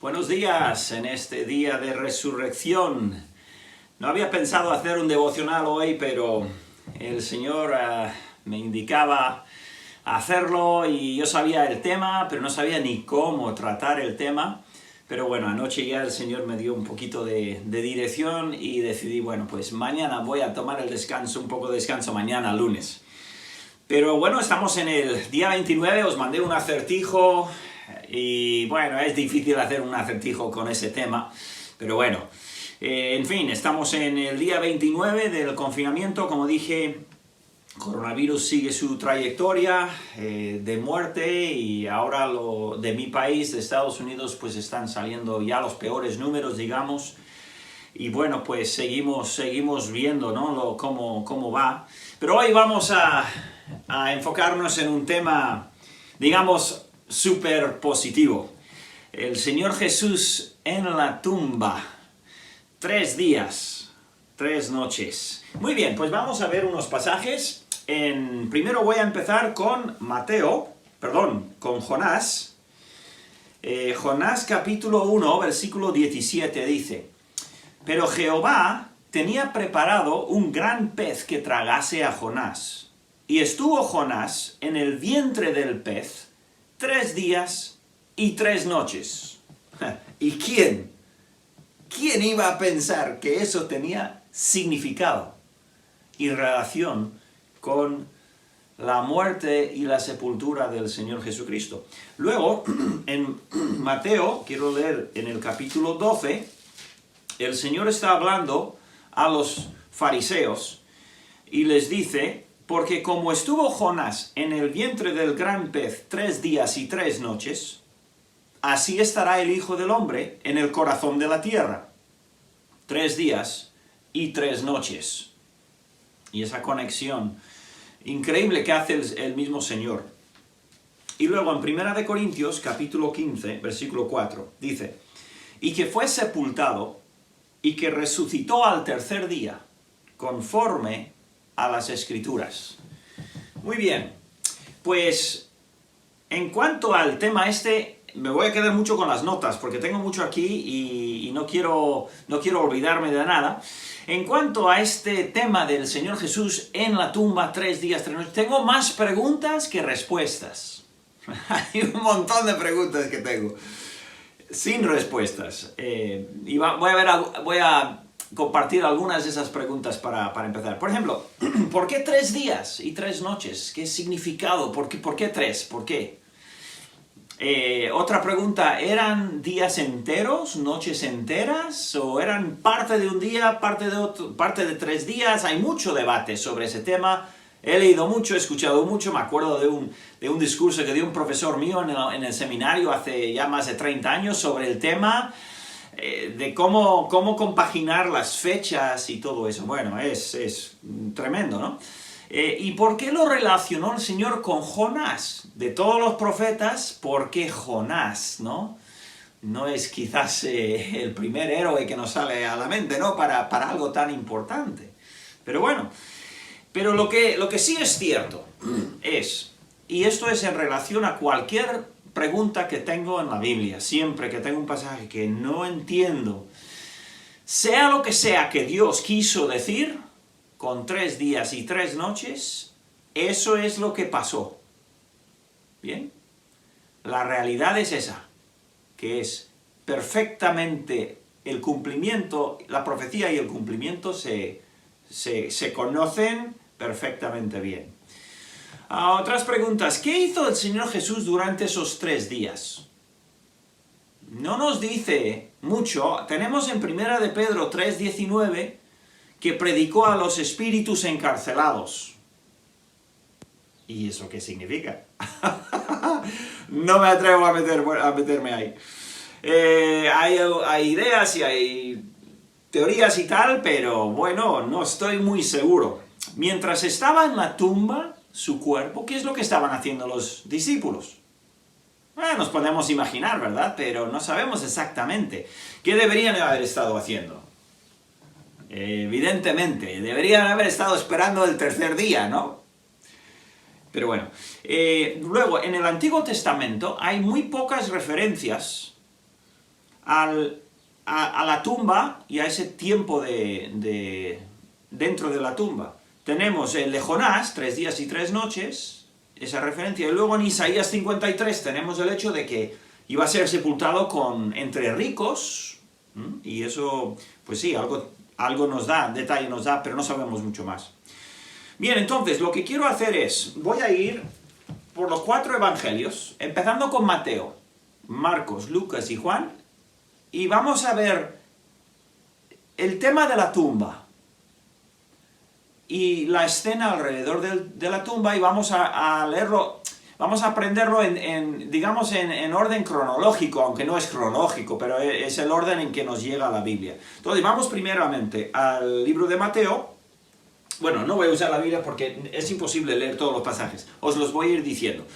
Buenos días en este día de resurrección. No había pensado hacer un devocional hoy, pero el Señor me indicaba hacerlo y yo sabía el tema, pero no sabía ni cómo tratar el tema. Pero bueno, anoche ya el Señor me dio un poquito de dirección y decidí, bueno, pues mañana voy a tomar el descanso, un poco de descanso mañana, lunes. Pero bueno, estamos en el día 29, os mandé un acertijo y bueno, es difícil hacer un acertijo con ese tema, pero bueno, en fin, estamos en el día 29 del confinamiento, como dije, coronavirus sigue su trayectoria de muerte y ahora de mi país, de Estados Unidos, pues están saliendo ya los peores números, digamos. Y bueno, pues seguimos viendo, ¿no? cómo va. Pero hoy vamos a enfocarnos en un tema, digamos, súper positivo. El Señor Jesús en la tumba. 3 días, 3 noches. Muy bien, pues vamos a ver unos pasajes. Primero voy a empezar con con Jonás. Jonás capítulo 1, versículo 17 dice: Pero Jehová tenía preparado un gran pez que tragase a Jonás. Y estuvo Jonás en el vientre del pez 3 días y 3 noches. ¿Y quién iba a pensar que eso tenía significado y relación con la muerte y la sepultura del Señor Jesucristo? Luego, en Mateo, quiero leer en el capítulo 12, el Señor está hablando a los fariseos y les dice: porque como estuvo Jonás en el vientre del gran pez 3 días y 3 noches, así estará el Hijo del Hombre en el corazón de la tierra. 3 días y 3 noches. Y esa conexión increíble que hace el mismo Señor. Y luego en 1 Corintios, capítulo 15, versículo 4, dice: y que fue sepultado y que resucitó al tercer día, conforme a las Escrituras. Muy bien, pues en cuanto al tema me voy a quedar mucho con las notas, porque tengo mucho aquí y no quiero olvidarme de nada. En cuanto a este tema del Señor Jesús en la tumba 3 días, 3 noches, tengo más preguntas que respuestas. Hay un montón de preguntas que tengo sin respuestas. Y voy a compartir algunas de esas preguntas para empezar. Por ejemplo, ¿por qué 3 días y 3 noches? ¿Qué significado? ¿Por qué 3? ¿Por qué? Otra pregunta, ¿eran días enteros, noches enteras? ¿O eran parte de un día, parte de otro, parte de 3 días? Hay mucho debate sobre ese tema. He leído mucho, he escuchado mucho. Me acuerdo de un discurso que dio un profesor mío en el seminario hace ya más de 30 años sobre el tema de cómo compaginar las fechas y todo eso. Bueno, es tremendo, ¿no? ¿Y por qué lo relacionó el Señor con Jonás? De todos los profetas, ¿por qué Jonás, no? No es quizás el primer héroe que nos sale a la mente, ¿no? Para algo tan importante. Pero bueno, lo que sí es cierto es, y esto es en relación a cualquier pregunta que tengo en la Biblia, siempre que tengo un pasaje que no entiendo, sea lo que sea que Dios quiso decir con 3 días y 3 noches, eso es lo que pasó. ¿Bien? La realidad es esa, que es perfectamente el cumplimiento, la profecía y el cumplimiento se conocen perfectamente bien. Otras preguntas. ¿Qué hizo el Señor Jesús durante esos 3 días? No nos dice mucho. Tenemos en 1 de Pedro 3:19 que predicó a los espíritus encarcelados. ¿Y eso qué significa? No me atrevo a meterme ahí. Hay ideas y hay teorías y tal, pero bueno, no estoy muy seguro. Mientras estaba en la tumba, su cuerpo, ¿qué es lo que estaban haciendo los discípulos? Nos podemos imaginar, ¿verdad? Pero no sabemos exactamente qué deberían haber estado haciendo. Evidentemente, deberían haber estado esperando el tercer día, ¿no? Pero bueno, luego, en el Antiguo Testamento hay muy pocas referencias a la tumba y a ese tiempo dentro de la tumba. Tenemos el de Jonás, 3 días y 3 noches, esa referencia, y luego en Isaías 53 tenemos el hecho de que iba a ser sepultado entre ricos, y eso, pues sí, algo nos da, detalle nos da, pero no sabemos mucho más. Bien, entonces, lo que quiero hacer es, voy a ir por los 4 evangelios, empezando con Mateo, Marcos, Lucas y Juan, y vamos a ver el tema de la tumba y la escena alrededor de la tumba, y vamos a leerlo, vamos a aprenderlo digamos en orden cronológico, aunque no es cronológico, pero es el orden en que nos llega la Biblia. Entonces vamos primeramente al libro de Mateo. Bueno, no voy a usar la Biblia porque es imposible leer todos los pasajes, os los voy a ir diciendo.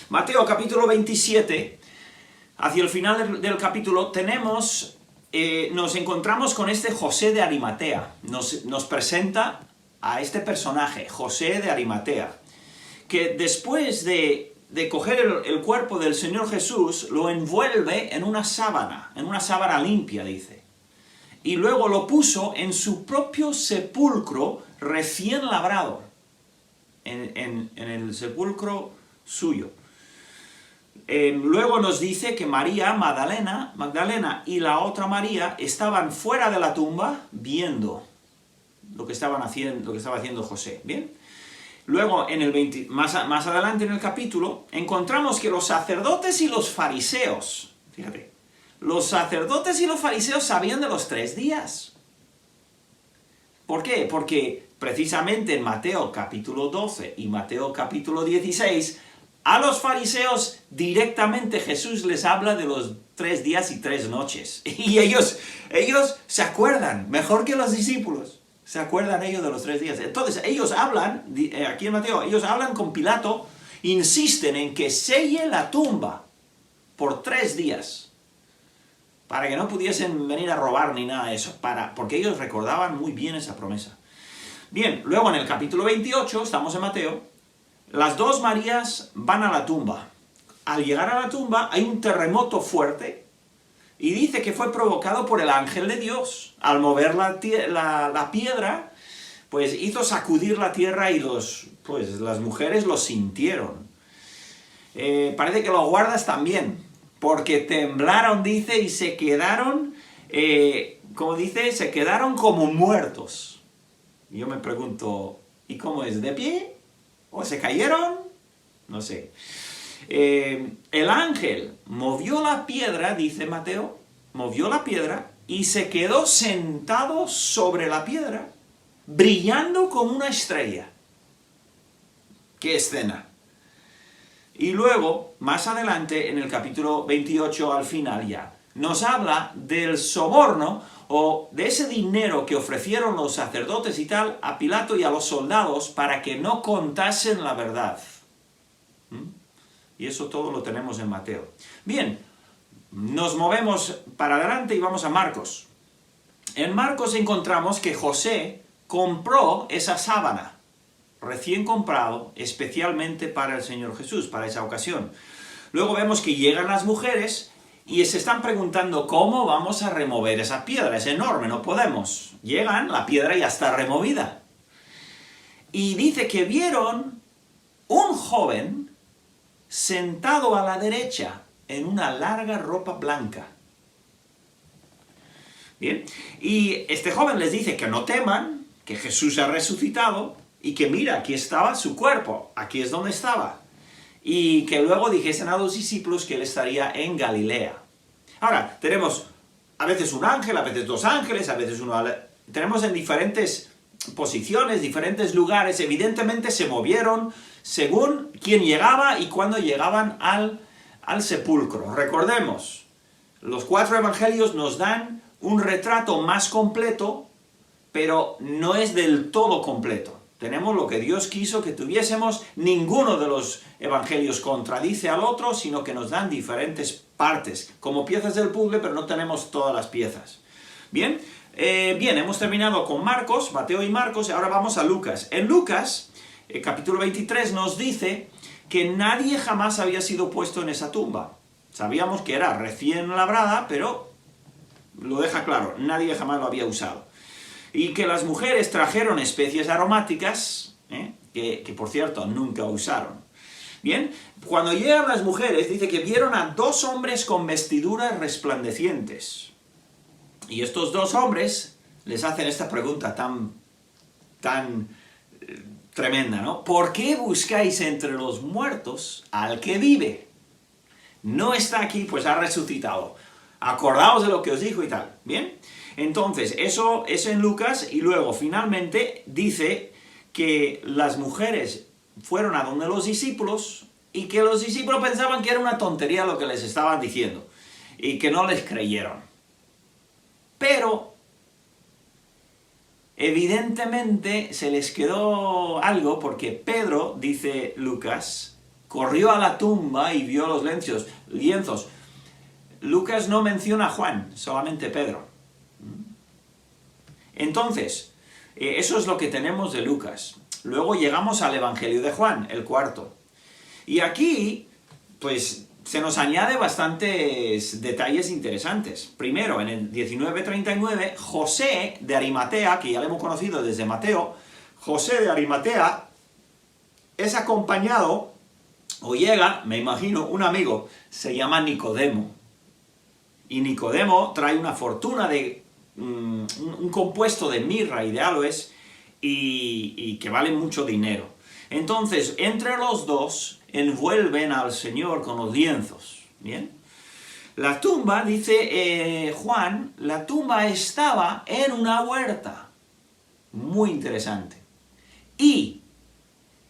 Mateo capítulo 27, hacia el final del capítulo nos encontramos con este José de Arimatea. Nos presenta a este personaje, José de Arimatea, que después de coger el cuerpo del Señor Jesús, lo envuelve en una sábana limpia, dice. Y luego lo puso en su propio sepulcro recién labrado, en el sepulcro suyo. Luego nos dice que María Magdalena y la otra María estaban fuera de la tumba viendo lo que estaba haciendo José. ¿Bien? Luego, más adelante en el capítulo, encontramos que los sacerdotes y los fariseos, fíjate, los sacerdotes y los fariseos sabían de los 3 días. ¿Por qué? Porque precisamente en Mateo capítulo 12 y Mateo capítulo 16, a los fariseos directamente Jesús les habla de los 3 días y 3 noches. Y ellos se acuerdan, mejor que los discípulos. ¿Se acuerdan ellos de los 3 días? Entonces, ellos hablan, aquí en Mateo, ellos hablan con Pilato, insisten en que selle la tumba por 3 días, para que no pudiesen venir a robar ni nada de eso, porque ellos recordaban muy bien esa promesa. Bien, luego en el capítulo 28, estamos en Mateo, las 2 Marías van a la tumba. Al llegar a la tumba hay un terremoto fuerte, y dice que fue provocado por el ángel de Dios. Al mover la piedra, pues hizo sacudir la tierra y las mujeres lo sintieron. Parece que los guardas también, porque temblaron, dice, y se quedaron, se quedaron como muertos. Yo me pregunto, ¿y cómo es? ¿De pie? ¿O se cayeron? No sé. El ángel movió la piedra, dice Mateo, movió la piedra y se quedó sentado sobre la piedra, brillando como una estrella. ¡Qué escena! Y luego, más adelante, en el capítulo 28, al final ya, nos habla del soborno o de ese dinero que ofrecieron los sacerdotes y tal a Pilato y a los soldados para que no contasen la verdad. Y eso todo lo tenemos en Mateo. Bien, nos movemos para adelante y vamos a Marcos. En Marcos encontramos que José compró esa sábana, recién comprado, especialmente para el Señor Jesús, para esa ocasión. Luego vemos que llegan las mujeres y se están preguntando cómo vamos a remover esa piedra. Es enorme, no podemos. Llegan, la piedra ya está removida. Y dice que vieron un joven sentado a la derecha en una larga ropa blanca. Bien, y este joven les dice que no teman, que Jesús ha resucitado, y que mira, aquí estaba su cuerpo, aquí es donde estaba. Y que luego dijesen a los discípulos que él estaría en Galilea. Ahora, tenemos a veces un ángel, a veces 2 ángeles, a veces uno... Tenemos en diferentes posiciones, diferentes lugares, evidentemente se movieron según quién llegaba y cuándo llegaban al sepulcro. Recordemos, los 4 evangelios nos dan un retrato más completo, pero no es del todo completo. Tenemos lo que Dios quiso que tuviésemos, ninguno de los evangelios contradice al otro, sino que nos dan diferentes partes, como piezas del puzzle, pero no tenemos todas las piezas. Bien, hemos terminado con Marcos, Mateo y Marcos, y ahora vamos a Lucas. En Lucas, capítulo 23, nos dice que nadie jamás había sido puesto en esa tumba. Sabíamos que era recién labrada, pero lo deja claro, nadie jamás lo había usado. Y que las mujeres trajeron especies aromáticas, que por cierto nunca usaron. Bien, cuando llegan las mujeres, dice que vieron a 2 hombres con vestiduras resplandecientes. Y estos 2 hombres les hacen esta pregunta tan tremenda, ¿no? ¿Por qué buscáis entre los muertos al que vive? No está aquí, pues ha resucitado. Acordaos de lo que os dijo y tal. ¿Bien? Entonces, eso es en Lucas, y luego finalmente dice que las mujeres fueron a donde los discípulos, y que los discípulos pensaban que era una tontería lo que les estaban diciendo, y que no les creyeron. Pero evidentemente se les quedó algo, porque Pedro, dice Lucas, corrió a la tumba y vio los lienzos. Lucas no menciona a Juan, solamente Pedro. Entonces, eso es lo que tenemos de Lucas. Luego llegamos al Evangelio de Juan, el 4. Y aquí, pues, se nos añade bastantes detalles interesantes. Primero, en el 19:39, José de Arimatea, que ya lo hemos conocido desde Mateo, José de Arimatea es acompañado, o llega, me imagino, un amigo, se llama Nicodemo. Y Nicodemo trae una fortuna de un compuesto de mirra y de aloes, y que vale mucho dinero. Entonces, entre los dos, envuelven al Señor con los lienzos. ¿Bien? La tumba, dice Juan, la tumba estaba en una huerta. Muy interesante. Y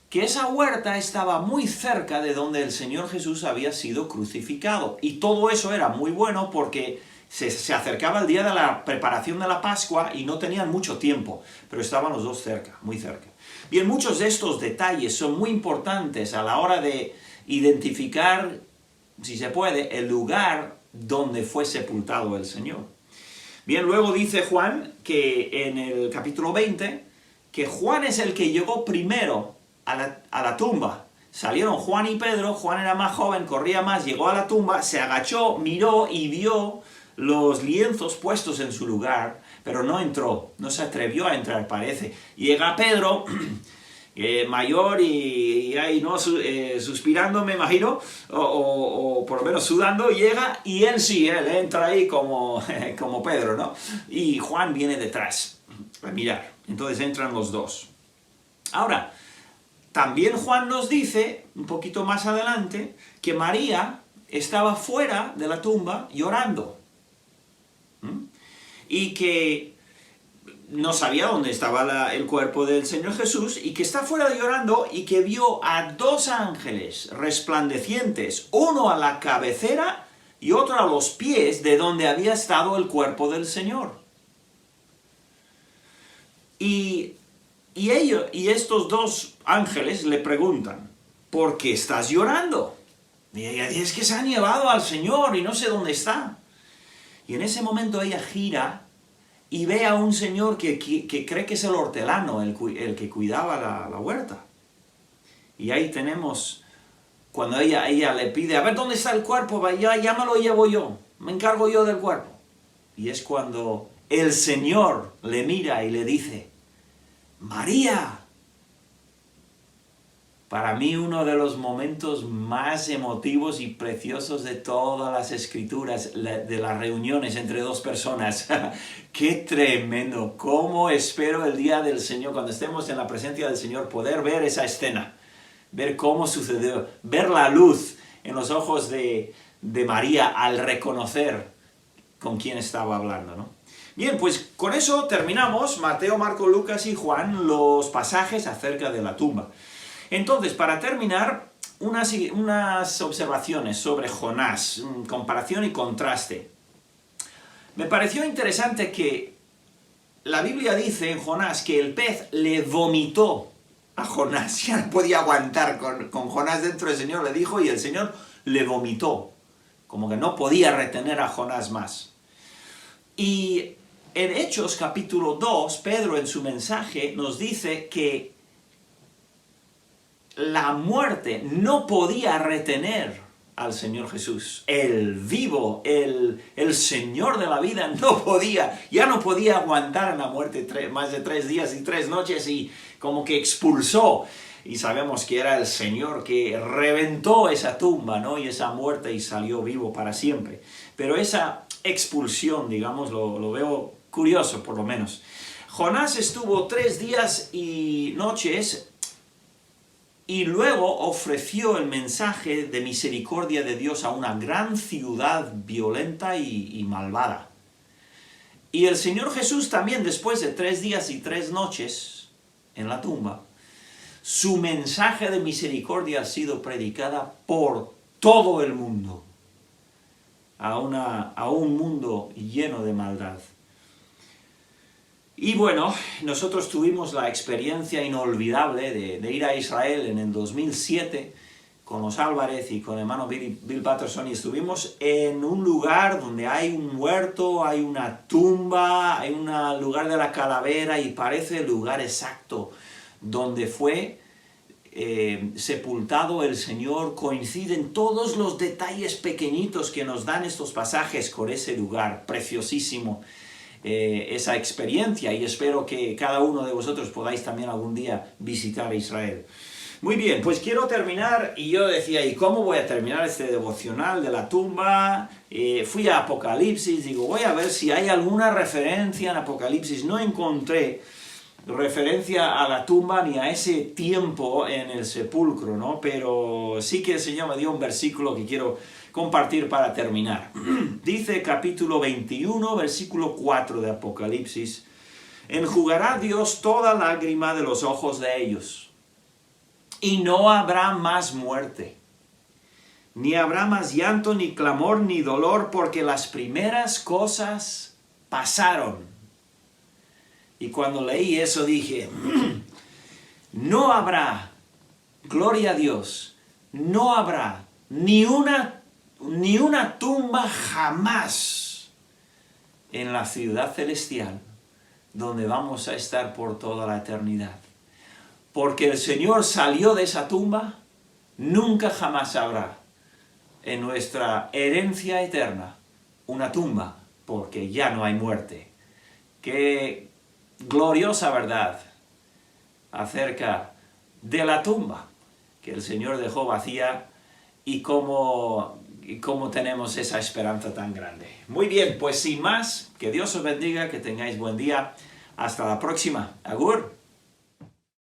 que esa huerta estaba muy cerca de donde el Señor Jesús había sido crucificado. Y todo eso era muy bueno porque se acercaba el día de la preparación de la Pascua y no tenían mucho tiempo, pero estaban los dos cerca, muy cerca. Bien, muchos de estos detalles son muy importantes a la hora de identificar, si se puede, el lugar donde fue sepultado el Señor. Bien, luego dice Juan, que en el capítulo 20, que Juan es el que llegó primero a la tumba. Salieron Juan y Pedro, Juan era más joven, corría más, llegó a la tumba, se agachó, miró y vio los lienzos puestos en su lugar, pero no entró, no se atrevió a entrar, parece. Llega Pedro, mayor y ahí, ¿no? Suspirando, me imagino, o por lo menos sudando, llega y él sí, él entra ahí como Pedro, ¿no? Y Juan viene detrás a mirar. Entonces entran los dos. Ahora, también Juan nos dice, un poquito más adelante, que María estaba fuera de la tumba llorando. Y que no sabía dónde estaba el cuerpo del Señor Jesús, y que está fuera llorando, y que vio a 2 ángeles resplandecientes, uno a la cabecera y otro a los pies de donde había estado el cuerpo del Señor. Y estos 2 ángeles le preguntan, ¿por qué estás llorando? Y ella dice, es que se han llevado al Señor y no sé dónde está. Y en ese momento ella gira y ve a un señor que cree que es el hortelano, el que cuidaba la huerta. Y ahí tenemos, cuando ella le pide, a ver, ¿dónde está el cuerpo? Ya me lo llevo yo, me encargo yo del cuerpo. Y es cuando el Señor le mira y le dice, María. Para mí uno de los momentos más emotivos y preciosos de todas las escrituras, de las reuniones entre 2 personas. ¡Qué tremendo! ¿Cómo espero el día del Señor, cuando estemos en la presencia del Señor, poder ver esa escena? Ver cómo sucedió, ver la luz en los ojos de María al reconocer con quién estaba hablando, ¿no? Bien, pues con eso terminamos Mateo, Marcos, Lucas y Juan, los pasajes acerca de la tumba. Entonces, para terminar, unas observaciones sobre Jonás, comparación y contraste. Me pareció interesante que la Biblia dice en Jonás que el pez le vomitó a Jonás. Ya no podía aguantar con Jonás dentro del Señor, le dijo, y el Señor le vomitó. Como que no podía retener a Jonás más. Y en Hechos capítulo 2, Pedro en su mensaje nos dice que la muerte no podía retener al Señor Jesús. El vivo, el Señor de la vida, ya no podía aguantar en la muerte más de 3 días y 3 noches y como que expulsó. Y sabemos que era el Señor que reventó esa tumba, ¿no? Y esa muerte y salió vivo para siempre. Pero esa expulsión, digamos, lo veo curioso por lo menos. Jonás estuvo 3 días y noches y luego ofreció el mensaje de misericordia de Dios a una gran ciudad violenta y malvada. Y el Señor Jesús también, después de 3 días y 3 noches en la tumba, su mensaje de misericordia ha sido predicada por todo el mundo, a un mundo lleno de maldad. Y bueno, nosotros tuvimos la experiencia inolvidable de ir a Israel en el 2007 con los Álvarez y con el hermano Bill Patterson, y estuvimos en un lugar donde hay un huerto, hay una tumba, hay un lugar de la calavera y parece el lugar exacto donde fue sepultado el Señor. Coinciden todos los detalles pequeñitos que nos dan estos pasajes con ese lugar preciosísimo. Esa experiencia, y espero que cada uno de vosotros podáis también algún día visitar Israel. Muy bien, pues quiero terminar, y yo decía, ¿y cómo voy a terminar este devocional de la tumba? Fui a Apocalipsis, digo, voy a ver si hay alguna referencia en Apocalipsis. No encontré referencia a la tumba ni a ese tiempo en el sepulcro, ¿no? Pero sí que el Señor me dio un versículo que quiero compartir para terminar. Dice capítulo 21, versículo 4 de Apocalipsis: enjugará Dios toda lágrima de los ojos de ellos, y no habrá más muerte, ni habrá más llanto, ni clamor, ni dolor, porque las primeras cosas pasaron. Y cuando leí eso dije, no habrá, gloria a Dios, no habrá ni una tumba jamás en la ciudad celestial donde vamos a estar por toda la eternidad. Porque el Señor salió de esa tumba, nunca jamás habrá en nuestra herencia eterna una tumba, porque ya no hay muerte. Qué gloriosa verdad acerca de la tumba que el Señor dejó vacía, y cómo tenemos esa esperanza tan grande. Muy bien, pues sin más, que Dios os bendiga, que tengáis buen día. Hasta la próxima. Agur.